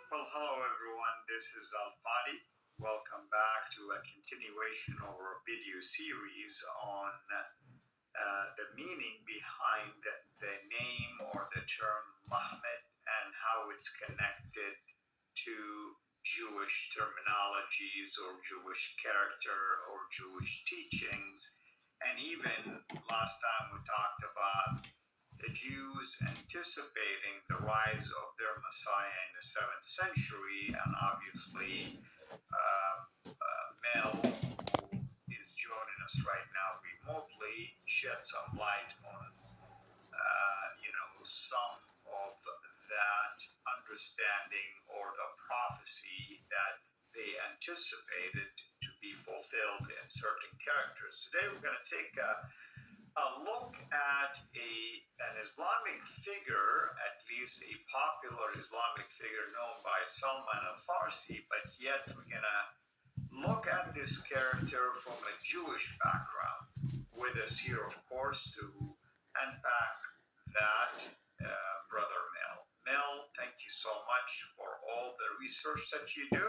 Well, hello everyone. This is Al Fadi. Welcome back to a continuation of our video series on the meaning behind the name or the term Muhammad and how it's connected to Jewish terminologies or Jewish character or Jewish teachings. And even last time we talked about the Jews anticipating the rise of their Messiah in the 7th century, and obviously Mel, who is joining us right now remotely, shed some light on some of that understanding or the prophecy that they anticipated to be fulfilled in certain characters. Today we're going to take a look at an Islamic figure, at least a popular Islamic figure known by Salman Al Farisi, but yet we're going to look at this character from a Jewish background, with us here, of course, to unpack that, Brother Mel. Mel, thank you so much for all the research that you do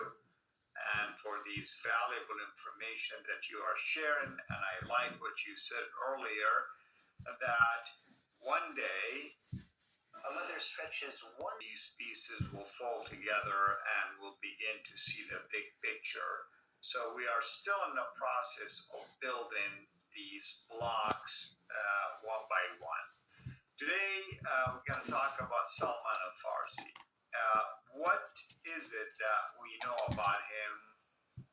and for these valuable information that you are sharing. And I like what you said earlier, that one day these pieces will fall together and we'll begin to see the big picture. So we are still in the process of building these blocks one by one. Today, we're going to talk about Salman Al Farisi. What is it that we know about him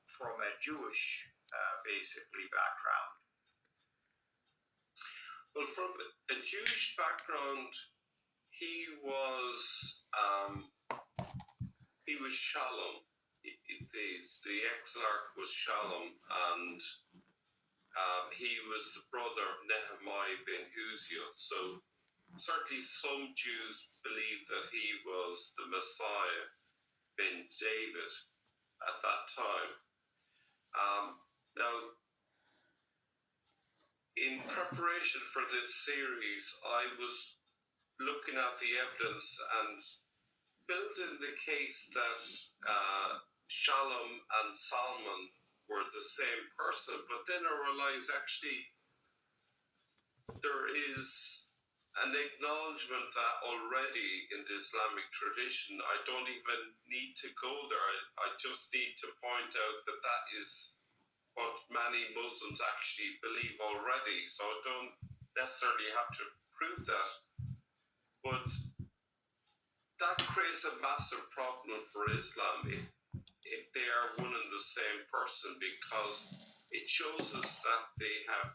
from a Jewish, basically, background? Well, from a Jewish background, he was Shalom. The exarch was Shalom, and he was the brother of Nehemiah ben Uziel. So certainly some Jews believed that he was the Messiah ben David at that time. Now, in preparation for this series, I was looking at the evidence and building the case that Shalom and Salman were the same person, but then I realized actually there is an acknowledgement that already in the Islamic tradition, I don't even need to go there. I just need to point out that that is what many Muslims actually believe already. So I don't necessarily have to prove that. But that creates a massive problem for Islam if they are one and the same person, because it shows us that they have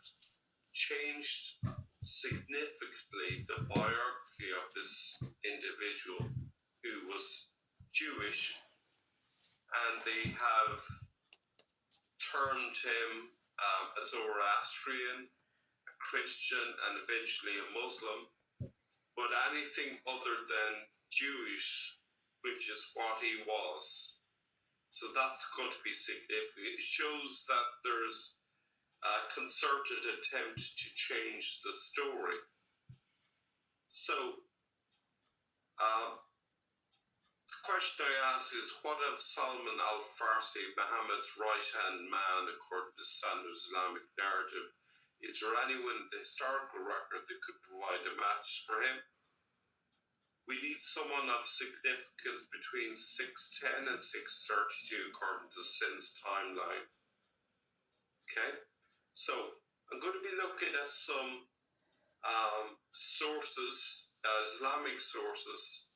changed significantly the biography of this individual who was Jewish, and they have turned him a Zoroastrian, a Christian, and eventually a Muslim, but anything other than Jewish, which is what he was. So that's going to be significant. It shows that there's a concerted attempt to change the story. So the question I ask is, what of Salman Al Farisi, Muhammad's right-hand man, according to standard Islamic narrative? Is there anyone in the historical record that could provide a match for him? We need someone of significance between 610 and 632, according to Sin's timeline. Okay, so I'm going to be looking at some sources, Islamic sources,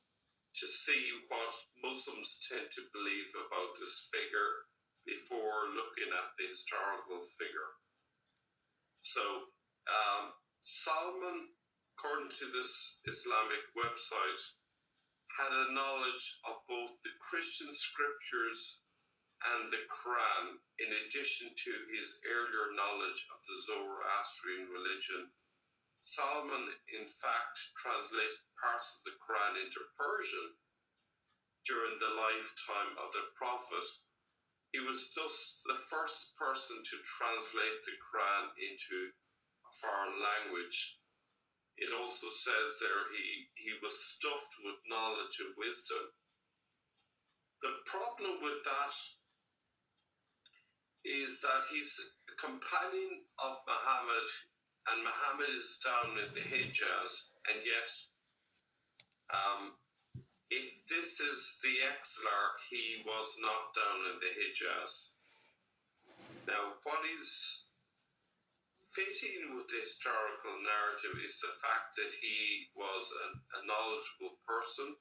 to see what Muslims tend to believe about this figure before looking at the historical figure. So, Salman, according to this Islamic website, had a knowledge of both the Christian scriptures and the Quran, in addition to his earlier knowledge of the Zoroastrian religion. Salman, in fact, translated parts of the Quran into Persian during the lifetime of the Prophet. He was thus the first person to translate the Quran into a foreign language. It also says there he was stuffed with knowledge and wisdom. The problem with that is that he's a companion of Muhammad, and Muhammad is down in the Hijaz, and yet, if this is the Exlar, he was not down in the Hijaz. Now, what is fitting with the historical narrative is the fact that he was a knowledgeable person.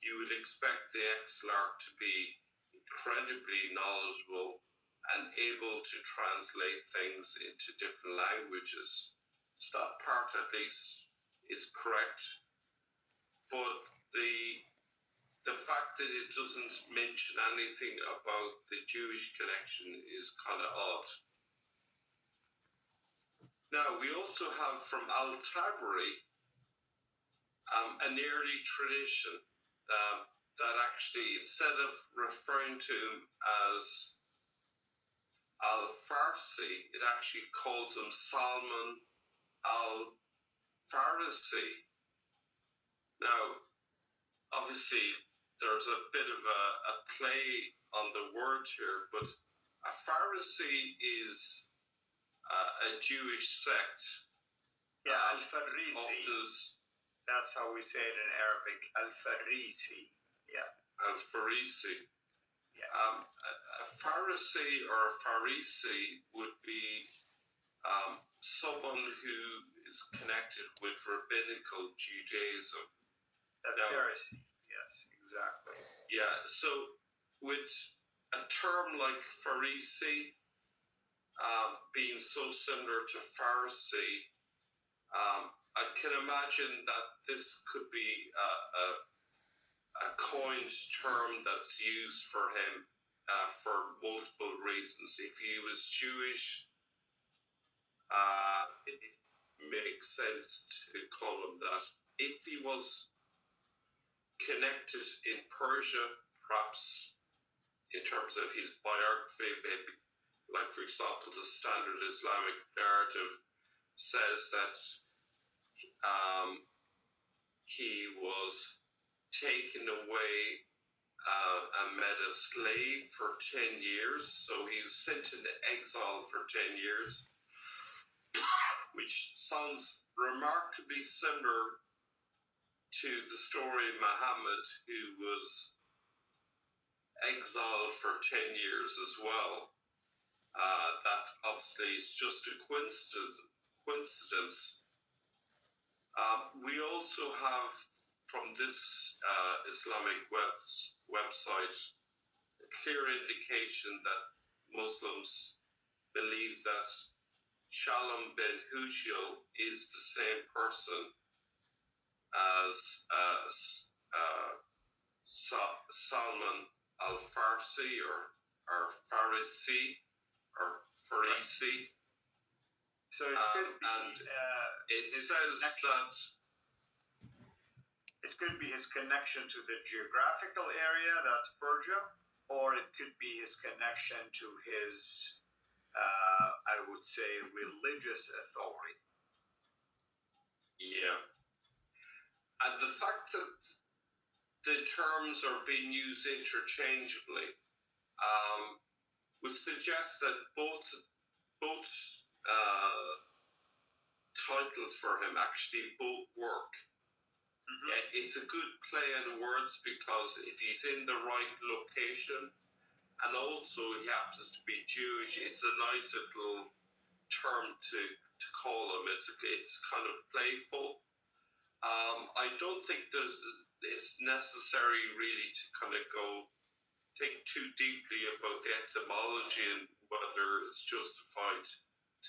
You would expect the Exlar to be incredibly knowledgeable and able to translate things into different languages. So that part, at least, is correct. But the fact that it doesn't mention anything about the Jewish connection is kind of odd. Now, we also have from Al-Tabari an early tradition that actually, instead of referring to him as Al Farisi, it actually calls him Salman Al Farisi. Now, obviously, there's a bit of a play on the word here, but a Pharisee is a Jewish sect. Yeah, Al Farisi. That's how we say it in Arabic. Al Farisi. Yeah. Al Farisi. Yeah. A Pharisee or a Farisi would be someone who is connected with rabbinical Judaism. A Pharisee. Yes, exactly. Yeah, so with a term like Pharisee being so similar to Pharisee, I can imagine that this could be a coined term that's used for him for multiple reasons. If he was Jewish, it makes sense to call him that. If he was connected in Persia, perhaps in terms of his biography, maybe, like for example, the standard Islamic narrative says that he was taken away and made a slave for 10 years. So he was sent into exile for 10 years, which sounds remarkably similar to the story of Muhammad, who was exiled for 10 years as well. That obviously is just a coincidence. We also have from this Islamic website a clear indication that Muslims believe that Shalom bin Hushiel is the same person as Salman Al Farisi or Farisi or Farisi. So it could be, and it says that it could be his connection to the geographical area, that's Persia, or it could be his connection to his, I would say, religious authority. Yeah. And the fact that the terms are being used interchangeably would suggest that both titles for him actually both work. Mm-hmm. Yeah, it's a good play on words because if he's in the right location and also he happens to be Jewish, it's a nice little term to call him. It's kind of playful. I don't think it's necessary really to kind of think too deeply about the etymology and whether it's justified to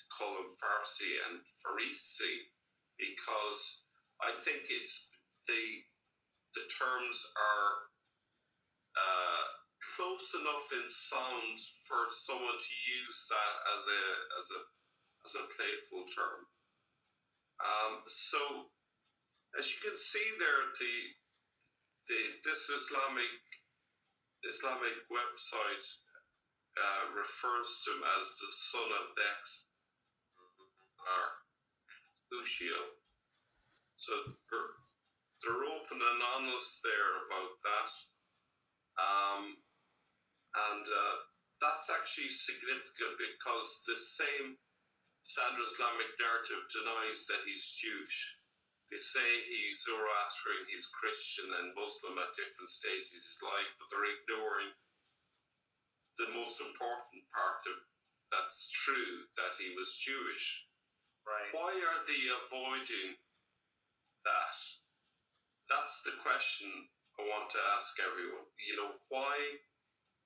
call him Farsi and Farisi, because I think it's the terms are close enough in sound for someone to use that as a playful term. So as you can see there, this Islamic website refers to him as the son of Dex or Ushio. So they're open and honest there about that. that's actually significant because the same standard Islamic narrative denies that he's Jewish. They say he's Zoroastrian, he's Christian and Muslim at different stages of his life, but they're ignoring the most important part of that's true, that he was Jewish. Right. Why are they avoiding that? That's the question I want to ask everyone. You know, why,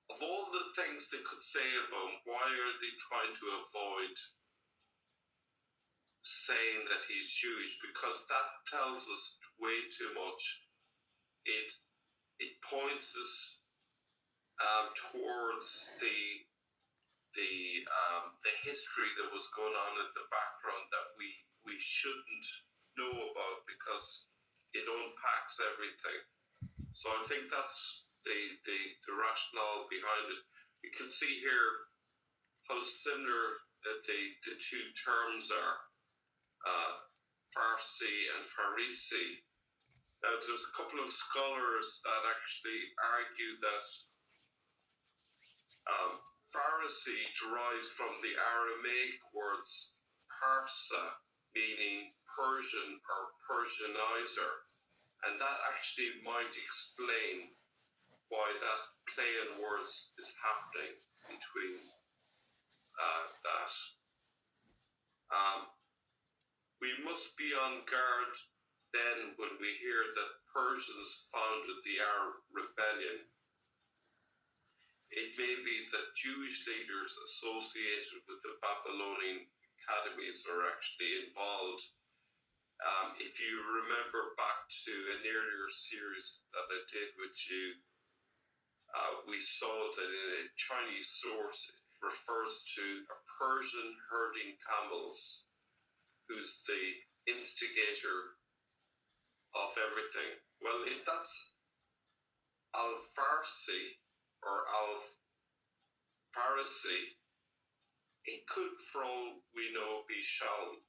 of all the things they could say about him, why are they trying to avoid saying that he's Jewish? Because that tells us way too much. It points us towards the history that was going on in the background that we shouldn't know about, because it unpacks everything. So I think that's the rationale behind it. You can see here how similar the two terms are, Farsi and Farisi. Now, there's a couple of scholars that actually argue that Farsi derives from the Aramaic words Parsa, meaning Persian or Persianizer, and that actually might explain why that play on words is happening between that. We must be on guard then when we hear that Persians founded the Arab rebellion. It may be that Jewish leaders associated with the Babylonian academies are actually involved. If you remember back to an earlier series that I did with you, we saw that in a Chinese source it refers to a Persian herding camels who's the instigator of everything. Well, if that's Al-Farsi or Al-Farisi, it could, for all we know, be Shalom,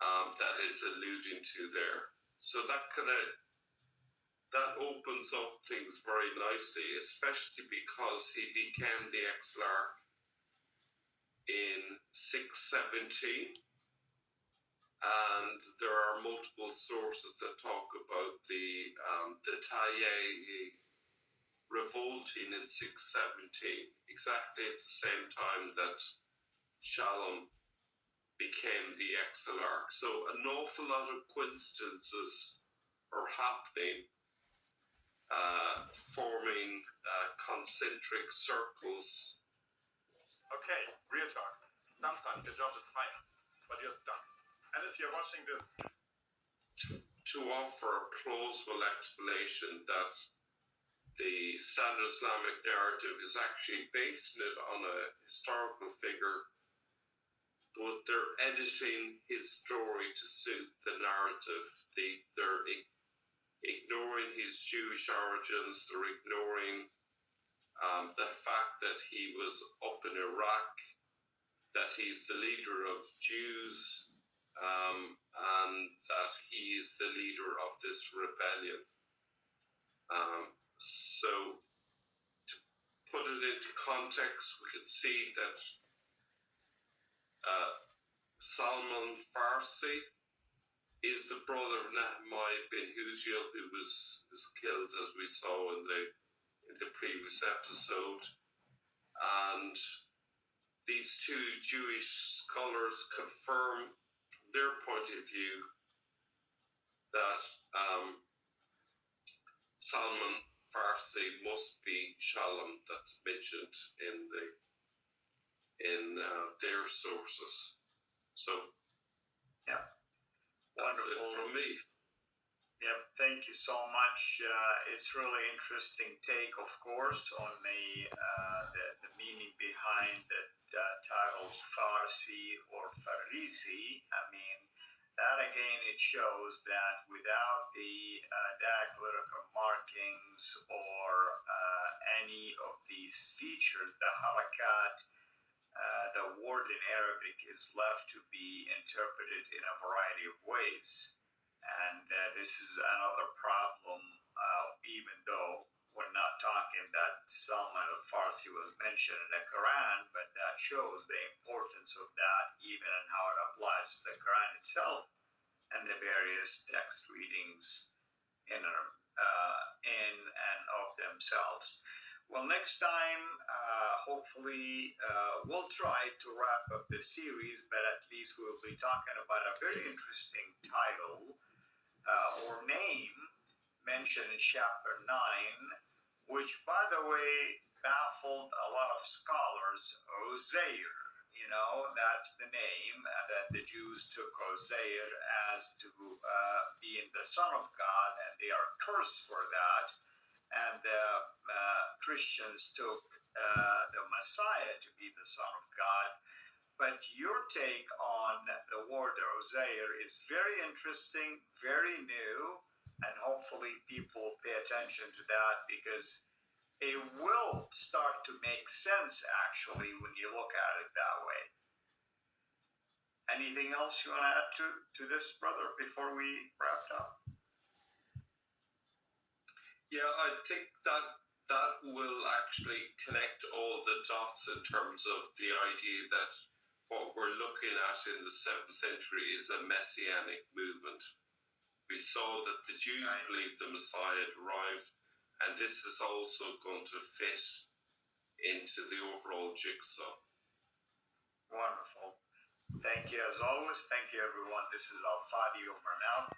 that it's alluding to there. So that opens up things very nicely, especially because he became the Exarch in 617, and there are multiple sources that talk about the Taye revolting in 617, exactly at the same time that Shalom became the Exarch. So an awful lot of coincidences are happening, forming concentric circles. Okay, real talk. Sometimes your job is fine, but you're stuck. And if you're watching this, To offer a plausible explanation that the standard Islamic narrative is actually basing it on a historical figure, but they're editing his story to suit the narrative. They're ignoring his Jewish origins. They're ignoring the fact that he was up in Iraq, that he's the leader of Jews, and that he's the leader of this rebellion. So, to put it into context, we can see that Salman Farsi is the brother of Nehemiah bin Huziel, who was killed, as we saw in the previous episode. And these two Jewish scholars confirm, from their point of view, that Salman Farsi must be Shalom, that's mentioned in their sources. So, Yeah, that's wonderful. it from me. Yep, thank you so much. It's really interesting take, of course, on the meaning behind the title Farsi or Farisi. I mean, that again, it shows that without the diacritical markings or any of these features, the harakat, the word in Arabic is left to be interpreted in a variety of ways. And this is another problem, even though we're not talking that Salman Al Farisi was mentioned in the Quran, but that shows the importance of that even in how it applies to the Quran itself and the various text readings in and of themselves. Well, next time, hopefully, we'll try to wrap up the series, but at least we'll be talking about a very interesting title or name mentioned in chapter 9, which, by the way, baffled a lot of scholars. Uzair, that's the name that the Jews took Uzair as to being the Son of God, and they are cursed for that. And the Christians took the Messiah to be the Son of God. But your take on the word Uzair is very interesting, very new, and hopefully people pay attention to that because it will start to make sense, actually, when you look at it that way. Anything else you want to add to this, brother, before we wrap up? Yeah, I think that will actually connect all the dots in terms of the idea that what we're looking at in the 7th century is a messianic movement. We saw that the Jews believed the Messiah had arrived, and this is also going to fit into the overall jigsaw. Wonderful. Thank you as always. Thank you, everyone. This is Al Fadi over and out.